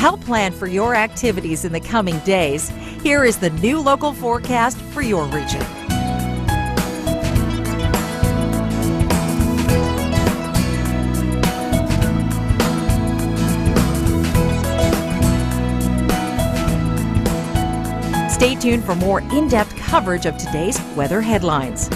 help plan for your activities in the coming days, here is the new local forecast for your region. Stay tuned for more in-depth coverage of today's weather headlines.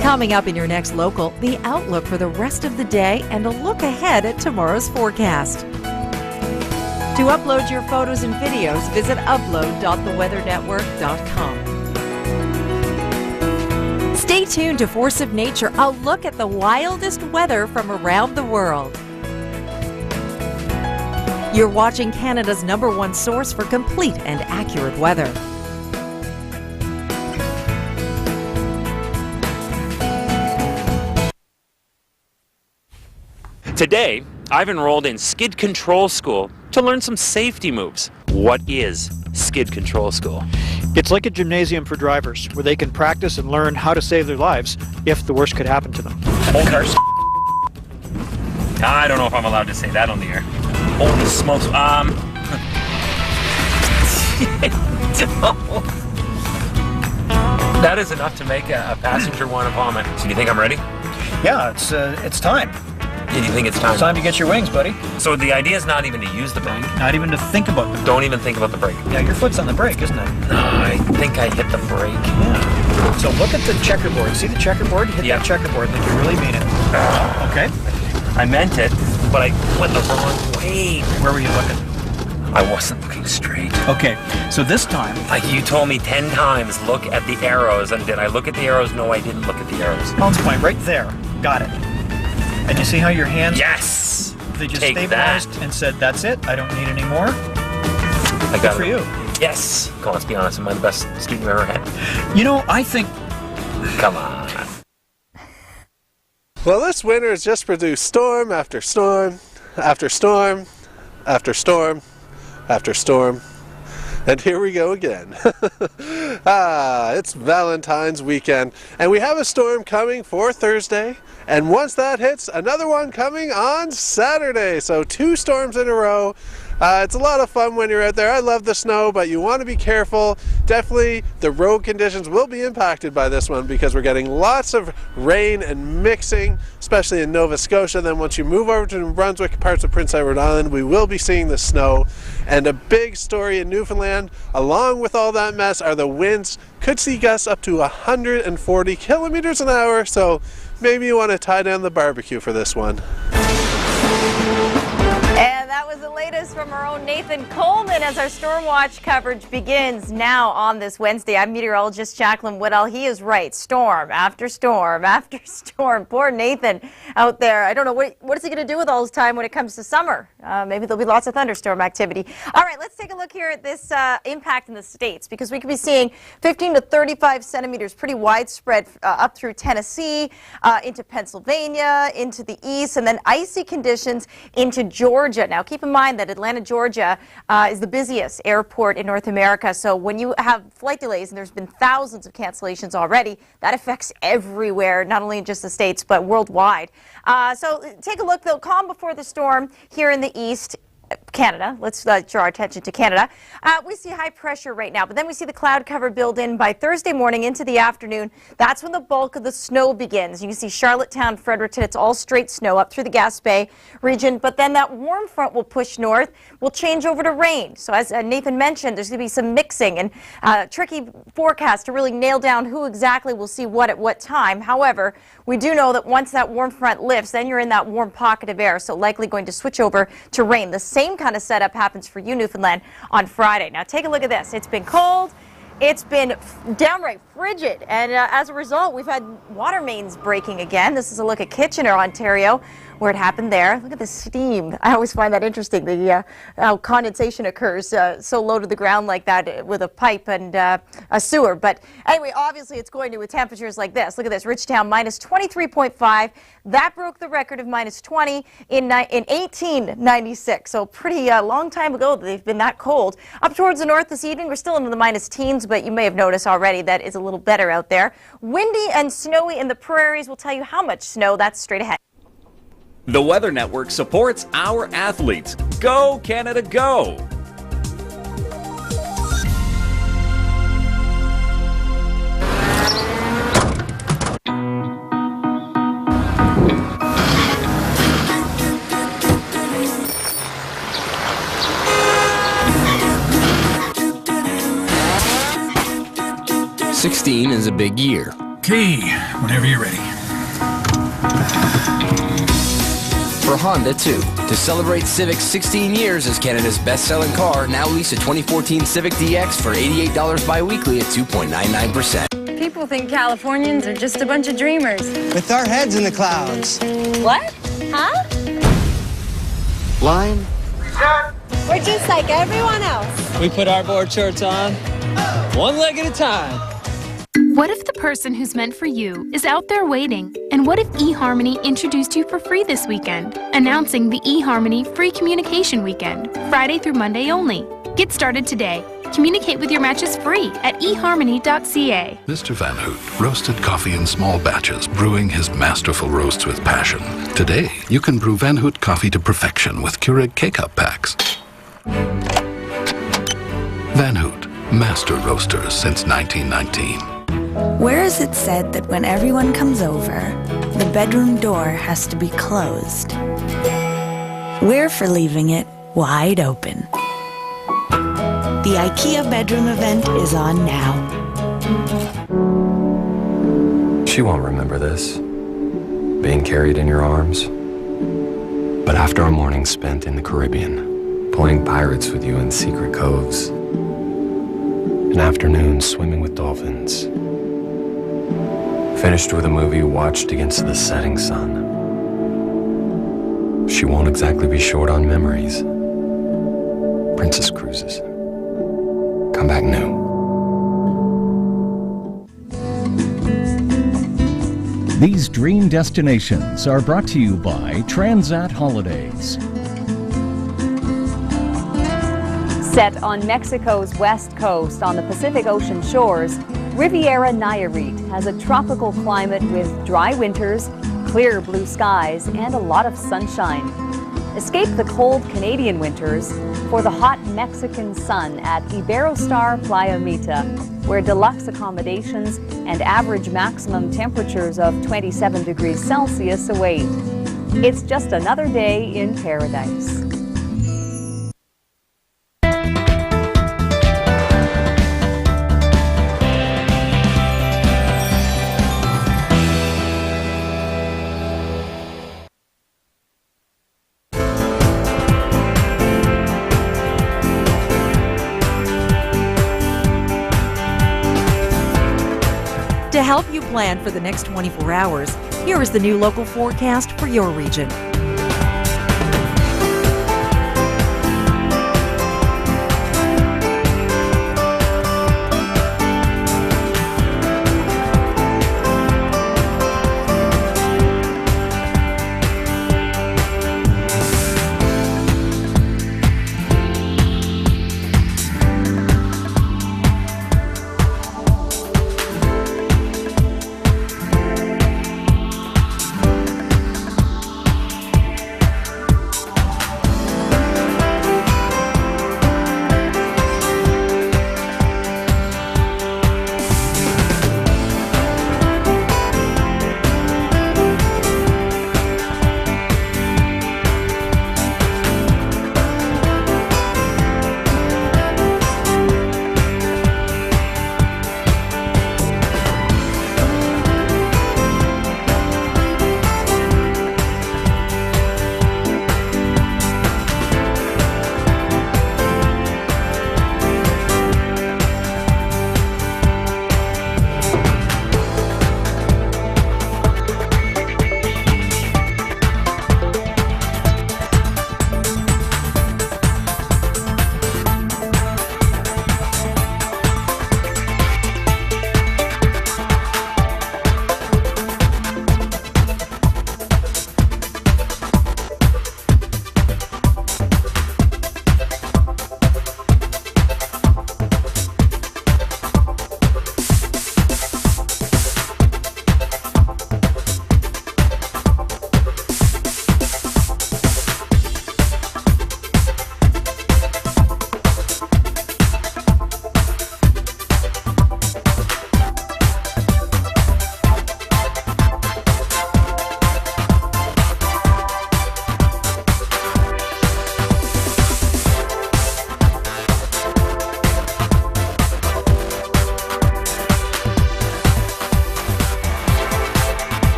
Coming up in your next local, the outlook for the rest of the day and a look ahead at tomorrow's forecast. To upload your photos and videos, visit upload.theweathernetwork.com. Stay tuned to Force of Nature, a look at the wildest weather from around the world. You're watching Canada's #1 source for complete and accurate weather. Today, I've enrolled in Skid Control School to learn some safety moves. What is Skid Control School? It's like a gymnasium for drivers, where they can practice and learn how to save their lives if the worst could happen to them. I don't know if I'm allowed to say that on the air. Holy smokes. That is enough to make a passenger want to vomit. So do you think I'm ready? Yeah, it's time. Yeah, do you think it's time? It's time to get your wings, buddy. So the idea is not even to use the brake. Not even to think about the brake. Don't even think about the brake. Yeah, your foot's on the brake, isn't it? No, I think I hit the brake. Yeah. So look at the checkerboard. See the checkerboard? Hit that checkerboard like you really mean it. Okay? I meant it, but I went the wrong way. Where were you looking? I wasn't looking straight. Okay, so this time... Like you told me 10 times, look at the arrows. And did I look at the arrows? No, I didn't look at the arrows. Bounce point right there. Got it. And you see how your hands... Yes! They just Take stabilized that. and said, that's it, I don't need any more. I got Good for you. Yes! Come on, let's be honest, am I the best student you've ever had? You know, I think... Come on. Well, this winter has just produced storm after storm, after storm, after storm, after storm. And here we go again. It's Valentine's weekend, and we have a storm coming for Thursday, and once that hits, another one coming on Saturday. So 2 storms in a row. It's a lot of fun when you're out there. I love the snow, but you want to be careful. Definitely the road conditions will be impacted by this one because we're getting lots of rain and mixing, especially in Nova Scotia. Then once you move over to New Brunswick, parts of Prince Edward Island, we will be seeing the snow. And a big story in Newfoundland, along with all that mess, are the winds. Could see gusts up to 140 kilometers an hour, so maybe you want to tie down the barbecue for this one. And that was the latest from our own Nathan Coleman as our storm watch coverage begins now on this Wednesday. I'm meteorologist Jaclyn Whittal. He is right. Storm after storm after storm. Poor Nathan out there. I don't know, what is he going to do with all his time when it comes to summer? Maybe there'll be lots of thunderstorm activity. All right, let's take a look here at this impact in the states, because we could be seeing 15 to 35 centimeters, pretty widespread up through Tennessee, into Pennsylvania, into the east, and then icy conditions into Georgia. Now, keep in mind that Atlanta, Georgia is the busiest airport in North America. So when you have flight delays, and there's been thousands of cancellations already, that affects everywhere, not only in just the States, but worldwide. So take a look, though, calm before the storm here in the east. Canada. Let's draw our attention to Canada. We see high pressure right now, but then we see the cloud cover build in by Thursday morning into the afternoon. That's when the bulk of the snow begins. You can see Charlottetown, Fredericton, it's all straight snow up through the Gaspé region, but then that warm front will push north, will change over to rain. So as Nathan mentioned, there's going to be some mixing and tricky forecast to really nail down who exactly will see what at what time. However, we do know that once that warm front lifts, then you're in that warm pocket of air, so likely going to switch over to rain. The same kind of setup happens for you, Newfoundland, on Friday. Now take a look at this. It's been cold. It's been downright frigid, and as a result, we've had water mains breaking again. This is a look at Kitchener, Ontario, where it happened there. Look at the steam. I always find that interesting, how condensation occurs so low to the ground like that with a pipe and a sewer. But anyway, obviously it's going to with temperatures like this. Look at this, Ridgetown minus 23.5. That broke the record of minus 20 in 1896. So pretty long time ago that they've been that cold. Up towards the north this evening, we're still into the minus teens, but you may have noticed already that is a little better out there. Windy and snowy in the prairies. We'll tell you how much snow. That's straight ahead. The Weather Network supports our athletes. Go, Canada, go! '16 is a big year. Okay, whenever you're ready. For Honda, too. To celebrate Civic's 16 years as Canada's best-selling car, now lease a 2014 Civic DX for $88 bi-weekly at 2.99%. People think Californians are just a bunch of dreamers. With our heads in the clouds. What? Huh? Line. We're just like everyone else. We put our board shorts on, one leg at a time. What if the person who's meant for you is out there waiting? And what if eHarmony introduced you for free this weekend? Announcing the eHarmony Free Communication Weekend, Friday through Monday only. Get started today. Communicate with your matches free at eharmony.ca. Mr. Van Hoot roasted coffee in small batches, brewing his masterful roasts with passion. Today, you can brew Van Hoot coffee to perfection with Keurig K-Cup packs. Van Hoot, master roasters since 1919. Where is it said that when everyone comes over, the bedroom door has to be closed? We're for leaving it wide open. The IKEA bedroom event is on now. She won't remember this, being carried in your arms. But after a morning spent in the Caribbean, playing pirates with you in secret coves, an afternoon swimming with dolphins, finished with a movie watched against the setting sun, she won't exactly be short on memories. Princess Cruises. Come back new. These dream destinations are brought to you by Transat Holidays. Set on Mexico's west coast on the Pacific Ocean shores, Riviera Nayarit has a tropical climate with dry winters, clear blue skies, and a lot of sunshine. Escape the cold Canadian winters for the hot Mexican sun at Iberostar Playa Mita, where deluxe accommodations and average maximum temperatures of 27 degrees Celsius await. It's just another day in paradise. help you plan for the next 24 hours, here is the new local forecast for your region.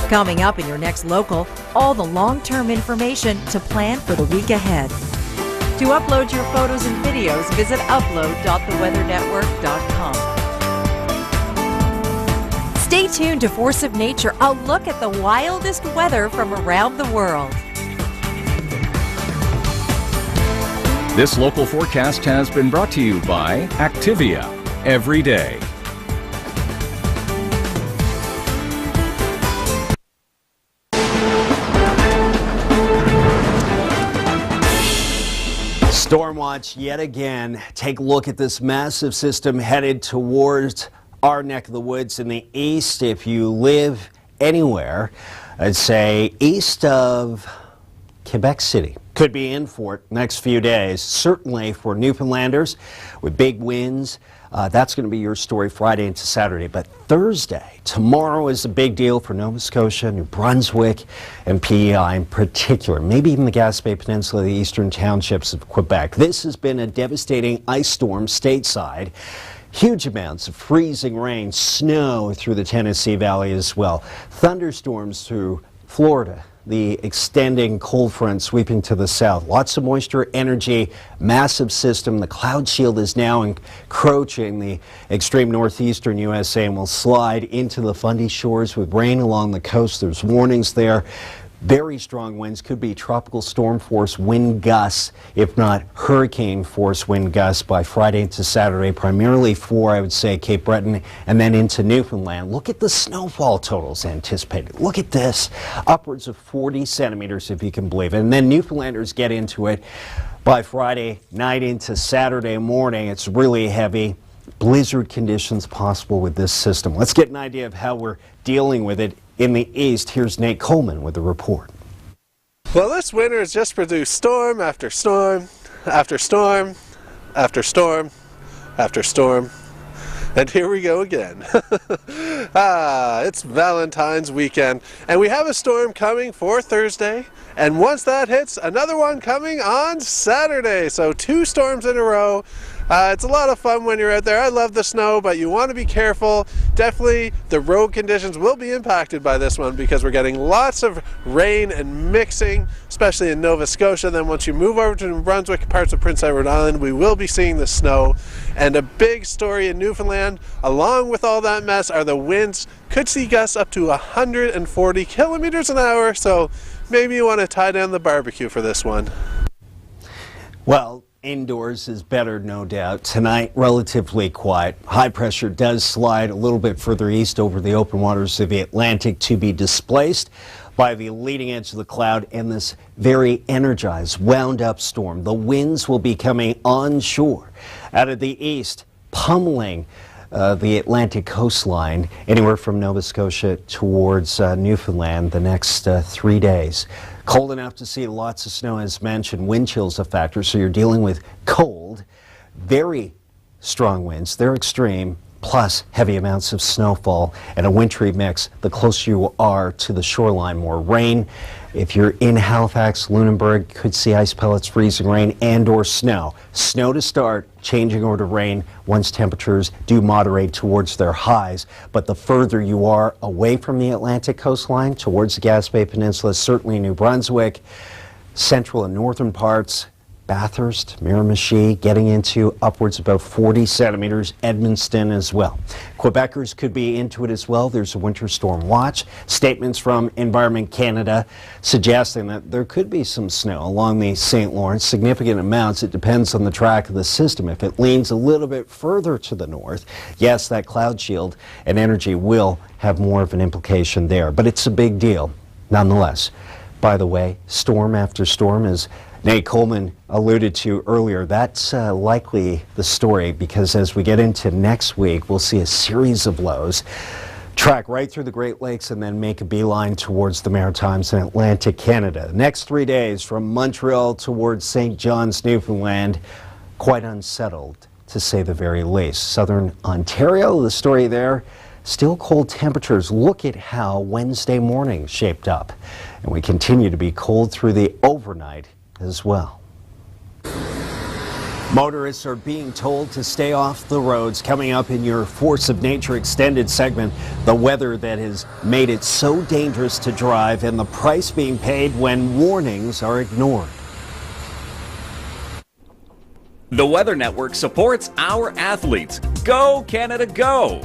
Coming up in your next local, all the long-term information to plan for the week ahead. To upload your photos and videos, visit upload.theweathernetwork.com. Stay tuned to Force of Nature, a look at the wildest weather from around the world. This local forecast has been brought to you by Activia. Every day. Storm watch yet again. Take a look at this massive system headed towards our neck of the woods in the east. If you live anywhere, I'd say east of Quebec City. Could be in for it next few days. Certainly for Newfoundlanders with big winds. That's going to be your story Friday into Saturday. But Thursday, tomorrow is a big deal for Nova Scotia, New Brunswick, and PEI in particular. Maybe even the Gaspé Peninsula, the eastern townships of Quebec. This has been a devastating ice storm stateside. Huge amounts of freezing rain, snow through the Tennessee Valley as well. Thunderstorms through Florida. The extending cold front sweeping to the south. Lots of moisture, energy, massive system. The cloud shield is now encroaching the extreme northeastern USA and will slide into the Fundy shores with rain along the coast. There's warnings there. Very strong winds, could be tropical storm force wind gusts, if not hurricane force wind gusts by Friday into Saturday, primarily for, I would say, Cape Breton and then into Newfoundland. Look at the snowfall totals anticipated. Look at this, upwards of 40 centimeters if you can believe it. And then Newfoundlanders get into it by Friday night into Saturday morning. It's really heavy. Blizzard conditions possible with this system. Let's get an idea of how we're dealing with it in the east. Here's Nate Coleman with the report. Well, this winter has just produced storm after storm after storm after storm after storm. And here we go again. It's Valentine's weekend, and we have a storm coming for Thursday, and once that hits, another one coming on Saturday. So 2 storms in a row. It's a lot of fun when you're out there. I love the snow, but you want to be careful. definitely the road conditions will be impacted by this one because we're getting lots of rain and mixing, especially in Nova Scotia. Then once you move over to New Brunswick, parts of Prince Edward Island, we will be seeing the snow. And a big story in Newfoundland, along with all that mess, are the winds. Could see gusts up to 140 kilometers an hour, so maybe you want to tie down the barbecue for this one. Well, indoors is better, no doubt. Tonight, relatively quiet. High pressure does slide a little bit further east over the open waters of the Atlantic to be displaced by the leading edge of the cloud and this very energized, wound-up storm. The winds will be coming onshore out of the east, pummeling the Atlantic coastline, anywhere from Nova Scotia towards Newfoundland the next 3 days. Cold enough to see lots of snow, as mentioned. Wind chill's a factor, so you're dealing with cold, very strong winds. They're extreme, plus heavy amounts of snowfall and a wintry mix. The closer you are to the shoreline, more rain. If you're in Halifax, Lunenburg, could see ice pellets, freezing rain, and or snow. Snow to start, changing over to rain once temperatures do moderate towards their highs. But the further you are away from the Atlantic coastline, towards the Gaspé Peninsula, certainly New Brunswick, central and northern parts, Bathurst, Miramichi, getting into upwards about 40 centimeters, Edmundston as well. Quebecers could be into it as well. There's a winter storm watch. Statements from Environment Canada suggesting that there could be some snow along the St. Lawrence, significant amounts. It depends on the track of the system. If it leans a little bit further to the north, yes, that cloud shield and energy will have more of an implication there, but it's a big deal nonetheless. By the way, storm after storm, as Nate Coleman alluded to earlier, that's likely the story, because as we get into next week, we'll see a series of lows track right through the Great Lakes and then make a beeline towards the Maritimes and Atlantic Canada. Next 3 days from Montreal towards St. John's, Newfoundland, quite unsettled to say the very least. Southern Ontario, the story there, still cold temperatures. Look at how Wednesday morning shaped up. And we continue to be cold through the overnight as well. Motorists are being told to stay off the roads. Coming up in your Force of Nature extended segment, the weather that has made it so dangerous to drive and the price being paid when warnings are ignored. The Weather Network supports our athletes. Go, Canada, go!